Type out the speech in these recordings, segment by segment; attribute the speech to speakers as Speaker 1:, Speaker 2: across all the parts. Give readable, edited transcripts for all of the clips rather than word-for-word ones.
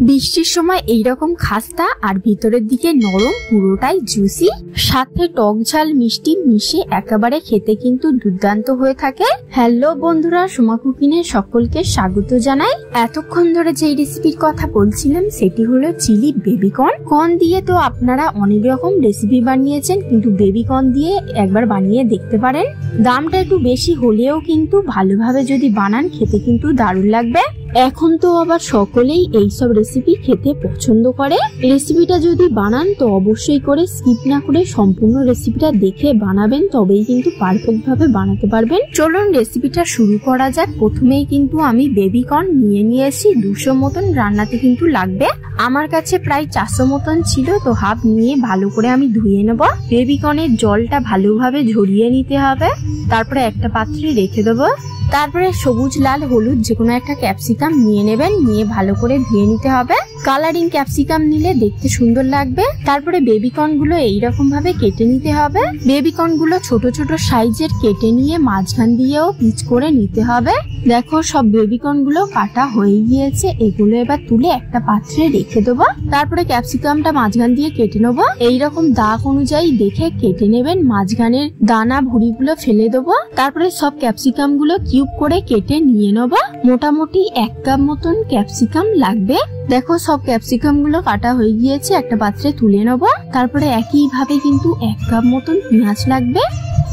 Speaker 1: বৃষ্টির সময় এইরকম খাস্তা আর ভিতরের দিকে নরম, পুরোটাই জুসি, সাথে টক ঝাল মিষ্টি মিশে একেবারে খেতে কিন্তু দুর্দান্ত হয়ে থাকে। হ্যালো বন্ধুরা, সোমা কুকিংয়ে সকলকে স্বাগত জানাই। এতক্ষণ ধরে যে রেসিপির কথা বলছিলাম সেটি হলো চিলি বেবিকর্ন। কর্ন দিয়ে তো আপনারা অনেক রকম রেসিপি বানিয়েছেন, কিন্তু বেবিকর্ন দিয়ে একবার বানিয়ে দেখতে পারেন। দামটা একটু বেশি হলেও কিন্তু ভালোভাবে যদি বানান খেতে কিন্তু দারুণ লাগবে। এখন তো আবার সকলেই এইসব রেসিপি খেতে পছন্দ করে। রেসিপিটা যদি বানান তো অবশ্যই করে স্কিপ না করে সম্পূর্ণ রেসিপিটা দেখে বানাবেন, তবেই কিন্তু পারফেক্ট ভাবে বানাতে পারবেন। চলুন রেসিপিটা শুরু করা যাক। প্রথমেই কিন্তু আমি বেবিকর্ন নিয়ে নিয়েছি 200 মতন, রান্নাতে কিন্তু লাগবে। আমার কাছে প্রায় 400 মতন ছিল, তো হাফ নিয়ে ভালো করে আমি ধুয়ে নেব। বেবিকর্নের জলটা ভালোভাবে ঝরিয়ে নিতে হবে, তারপরে একটা পাত্রে রেখে দেবো। তারপরে সবুজ, লাল, হলুদ যে কোনো একটা ক্যাপসিকাম নিয়ে নেবেন, নিয়ে ভালো করে ধুয়ে নিতে হবে। কালারিং ক্যাপসিকাম নিলে দেখতে সুন্দর লাগবে। তারপরে বেবিকর্ন গুলো এইরকম ভাবে কেটে নিতে হবে। বেবিকর্ন গুলো ছোট ছোট সাইজের কেটে নিয়ে মাঝখান দিয়েও পিচ করে নিতে হবে। দেখো সব বেবিকর্ন গুলো কাটা হয়ে গিয়েছে, এগুলো এবার তুলে একটা পাত্রে রেখে দেবো। তারপরে ক্যাপসিকামটা মাঝখান দিয়ে কেটে নেবো। এইরকম দাগ অনুযায়ী দেখে কেটে নেবেন, মাঝখানের দানা ভুড়িগুলো ফেলে দেবো। তারপরে সব ক্যাপসিকাম গুলো কিউব করে কেটে নিয়ে নেবো। মোটামুটি 1 কাপ মতন ক্যাপসিকাম লাগবে। দেখো সব ক্যাপসিকাম গুলো কাটা হয়ে গিয়েছে, একটা পাত্রে তুলে নেব। তারপরে একই ভাবে কিন্তু 1 কাপ মতন পেঁয়াজ লাগবে।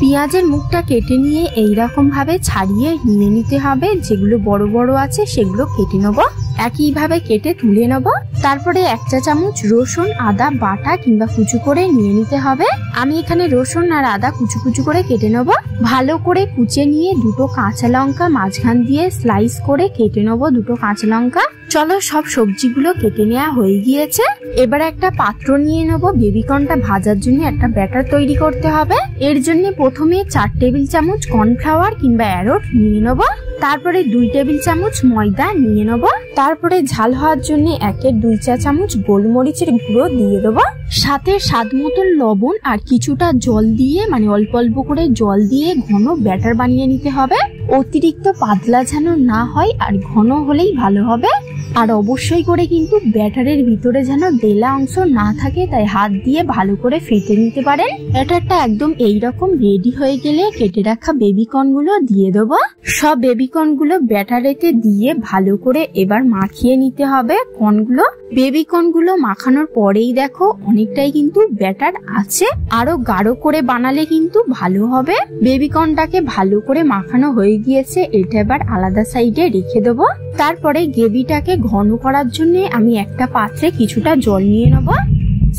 Speaker 1: পেঁয়াজের মুখটা কেটে নিয়ে এইরকম ভাবে ছাড়িয়ে নিয়ে নিতে হবে। যেগুলো বড় বড় আছে সেগুলো কেটে নেব, একই ভাবে কেটে তুলে নেব। তারপরে 1 চা চামচ রসুন আদা বাটা কিংবা কুচু করে নিয়ে নিতে হবে। আমি এখানে রসুন আর আদা কুচু কুচু করে কেটে নেব। ভালো করে কুচে নিয়ে 2টো কাঁচা লঙ্কা মাঝখান দিয়ে স্লাইস করে কেটে নেব, 2টো কাঁচা লঙ্কা। চলো সব সবজিগুলো কেটে নেওয়া হয়ে গিয়েছে। এবার একটা পাত্র নিয়ে নেব। বেবিকর্নটা ভাজার জন্য একটা ব্যাটার তৈরি করতে হবে। এর জন্য প্রথমে 4 টেবিল চামচ কর্নফ্লাওয়ার কিংবা অ্যারোট নিয়ে নেব। তারপরে 2 টেবিল চামচ ময়দা নিয়ে নেব। তারপরে ঝাল হওয়ার জন্য 1-2 চা চামচ গোলমরিচের গুঁড়ো দিয়ে দেবো। সাথে স্বাদ মতন লবণ আর কিছুটা জল দিয়ে, মানে অল্প অল্প করে জল দিয়ে ঘন ব্যাটার বানিয়ে নিতে হবে। অতিরিক্ত পাতলা যেন না হয়, আর ঘন হলেই ভালো হবে। আর অবশ্যই করে কিন্তু ব্যাটারের ভিতরে যেন ডেলা অংশ না থাকে, তাই হাত দিয়ে ভালো করে ফেটে নিতে পারেন। ব্যাটারটা একদম এইরকম রেডি হয়ে গেলে কেটে রাখা বেবিকর্ন গুলো দিয়ে দেবো। সব বেবিকর্ন গুলো ব্যাটারেতে দিয়ে ভালো করে এবার মাখিয়ে নিতে হবে কর্নগুলো। বেবিকর্ন গুলো মাখানোর পরেই দেখো অনেকটাই কিন্তু ব্যাটার আছে, আরো গাঢ় করে বানালে কিন্তু ভালো হবে। বেবিকর্নটাকে ভালো করে মাখানো হয়ে গিয়েছে, এটা এবার আলাদা সাইডে রেখে দেবো। তারপরে গ্রেভিটাকে ঘন করার জন্য আমি একটা পাত্রে কিছুটা জল নিয়ে নেব।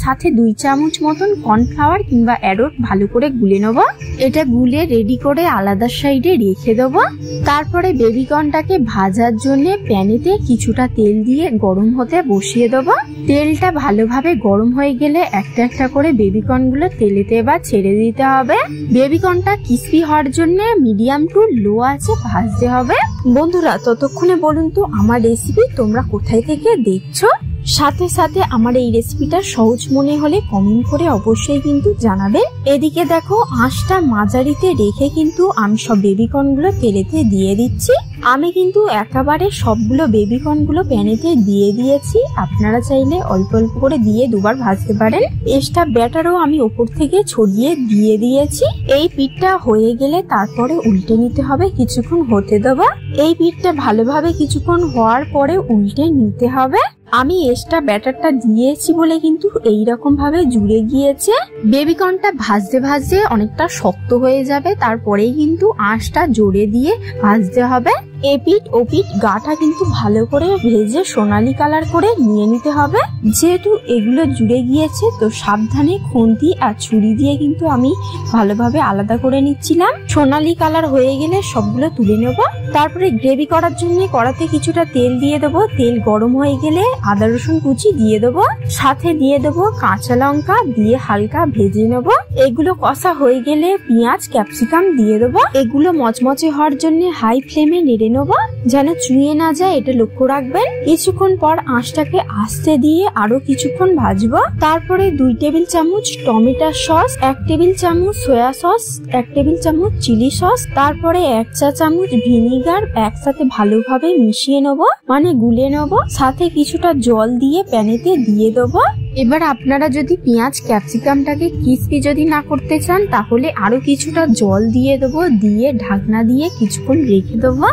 Speaker 1: সাথে 2 চামচ মতন কর্নফ্লাওয়ার কিংবা অ্যারোট ভালো করে গুলে নেব। এটা গুলে রেডি করে আলাদা সাইডে রেখে দেবো। তারপরে বেবিকর্নটাকে ভাজার জন্য প্যানেতে কিছুটা তেল দিয়ে গরম হতে বসিয়ে দেবো। তেলটা ভালোভাবে গরম হয়ে গেলে একটা একটা করে বেবিকর্ন গুলো তেলেতে এবার ছেড়ে দিতে হবে। বেবিকর্নটা ক্রিস্পি হওয়ার জন্য মিডিয়াম টু লো আঁচে ভাজতে হবে। বন্ধুরা ততক্ষণে বলুন তো আমার রেসিপি তোমরা কোথায় থেকে দেখছো? সাথে সাথে আমার এই রেসিপিটা সহজ মনে হলে কমেন্ট করে অবশ্যই কিন্তু জানাবেন। এদিকে দেখো আঁচটা মাঝারিতে রেখে কিন্তু আমি সব বেবিকর্ন গুলো তেলেতে দিয়ে দিচ্ছি। আমি কিন্তু একেবারে সবগুলো বেবিকর্ন গুলো প্যানেতে দিয়ে দিয়েছি। আপনারা চাইলে অল্প অল্প করে দিয়ে 2বার ভাজতে পারেন। এক্সট্রা ব্যাটারও আমি ওপর থেকে ছড়িয়ে দিয়ে দিয়েছি। এই পিঠটা হয়ে গেলে তারপরে উল্টে নিতে হবে, কিছুক্ষণ হতে দেবো। এই পিঠটা ভালোভাবে কিছুক্ষণ হওয়ার পরে উল্টে নিতে হবে। আমি এক্সট্রা ব্যাটারটা দিয়েছি বলে কিন্তু এইরকম ভাবে জুড়ে গিয়েছে। বেবিকর্নটা ভাজতে ভাজতে অনেকটা শক্ত হয়ে যাবে, তারপরেই কিন্তু আঁচটা জোরে দিয়ে ভাজতে হবে। এপিঠ ওপিঠ গাটা কিন্তু ভালো করে ভেজে সোনালী কালার করে নিয়ে নিতে হবে। যেহেতু এগুলো জুড়ে গিয়েছে, তো সাবধানে খুন্তি আর ছুরি দিয়ে কিন্তু আমি ভালোভাবে আলাদা করে নিচ্ছিলাম। সোনালী কালার হয়ে গেলে সবগুলো তুলে নেব। তারপরে গ্রেভি করার জন্য কড়াতে কিছুটা তেল দিয়ে দেবো। তেল গরম হয়ে গেলে আদা রসুন কুচি দিয়ে দেবো, সাথে দিয়ে দেবো কাঁচা লঙ্কা, দিয়ে হালকা ভেজে নেব। এগুলো কষা হয়ে গেলে পেঁয়াজ ক্যাপসিকাম দিয়ে দেবো। এগুলো মচমচে হওয়ার জন্য হাই ফ্লেমে নেড়ে নেড়ে নেবো, যেন চুইয়ে না যায় এটা লক্ষ্য রাখবেন। কিছুক্ষণ পর আঁচটাকে আস্তে দিয়ে আরো কিছুক্ষণ ভাজবো। তারপরে 2 টেবিল চামচ টমেটো সস, 1 টেবিল চামচ সয়া সস, 1 টেবিল চামচ চিলি সস, তারপরে 1 চা চামচ ভিনিগার একসাথে ভালোভাবে মিশিয়ে নেবো, মানে গুলে নেবো। সাথে কিছুটা জল দিয়ে প্যানেতে দিয়ে দেবো। এবার আপনারা যদি পেঁয়াজ ক্যাপসিকামটাকে ক্রিস্পি যদি না করতে চান তাহলে আরো কিছুটা জল দিয়ে দেবো, দিয়ে ঢাকনা দিয়ে কিছুক্ষণ রেখে দেবো।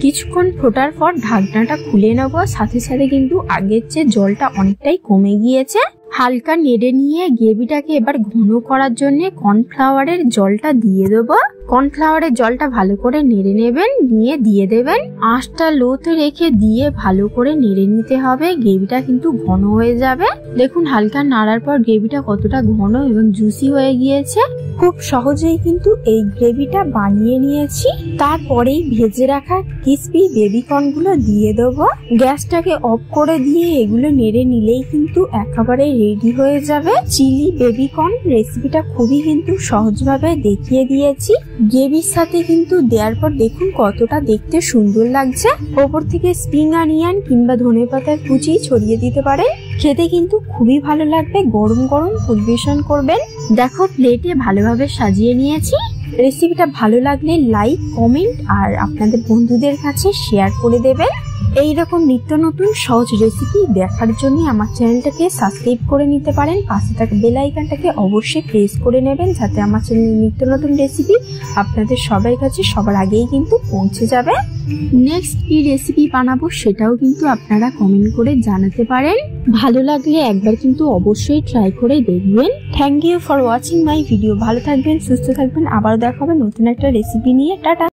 Speaker 1: কিছুক্ষণ ফোটার পর ঢাকনাটা খুলে নেবো। সাথে সাথে কিন্তু আগের চেয়ে জলটা অনেকটাই কমে গিয়েছে। হালকা নেড়ে নিয়ে গ্রেভিটাকে এবার ঘন করার জন্য কর্নফ্লাওয়ারের জলটা দিয়ে দেবো। কর্নফ্লাওয়ারের জলটা ভালো করে নেড়ে নেবেন, নিয়ে দিয়ে দেবেন। আঁচটা লোতে রেখে দিয়ে ভালো করে নেড়ে নিতে হবে, গ্রেভিটা কিন্তু ঘন হয়ে যাবে। দেখুন হালকা নাড়ার পর গ্রেভিটা কতটা ঘন এবং জুসি হয়ে গিয়েছে। খুব সহজেই কিন্তু এই গ্রেভিটা বানিয়ে নিয়েছি। তারপরেই ভেজে রাখা ক্রিসপি বেবিকর্ন গুলো দিয়ে দেবো। গ্যাসটাকে অফ করে দিয়ে এগুলো নেড়ে নিলেই কিন্তু একেবারে রেডি হয়ে যাবে চিলি বেবিকর্ন। রেসিপিটা খুবই কিন্তু সহজভাবে দেখিয়ে দিয়েছি। গ্রেভির সাথে কিন্তু দেওয়ার পর দেখুন কতটা দেখতে সুন্দর লাগছে। ওপর থেকে স্প্রিং অনিয়ন কিংবা ধনেপাতার কুচি ছড়িয়ে দিতে পারেন। খেতে কিন্তু খুবই ভালো লাগবে। গরম গরম পরিবেশন করবেন। দেখো প্লেটে ভালোভাবে সাজিয়ে নিয়েছি। রেসিপিটা ভালো লাগলে লাইক, কমেন্ট আর আপনাদের বন্ধুদের কাছে শেয়ার করে দেবেন। এইরকম নিত্য নতুন সহজ রেসিপি দেখার জন্য আমার চ্যানেলটাকে সাবস্ক্রাইব করে নিতে পারেন। পাশে থাকা বেল আইকনটাকে অবশ্যই প্রেস করে নেবেন, যাতে আমার চ্যানেলের নিত্য নতুন রেসিপি আপনাদের সবার কাছে সবার আগেই কিন্তু পৌঁছে যাবে। নেক্সট কি রেসিপি বানাবো সেটাও কিন্তু আপনারা কমেন্ট করে জানাতে পারেন। ভালো লাগলে একবার কিন্তু অবশ্যই ট্রাই করে দেখবেন। Thank you for watching my video. ভালো থাকবেন, সুস্থ থাকবেন। আবার দেখা হবে নতুন একটা রেসিপি নিয়ে। টাটা।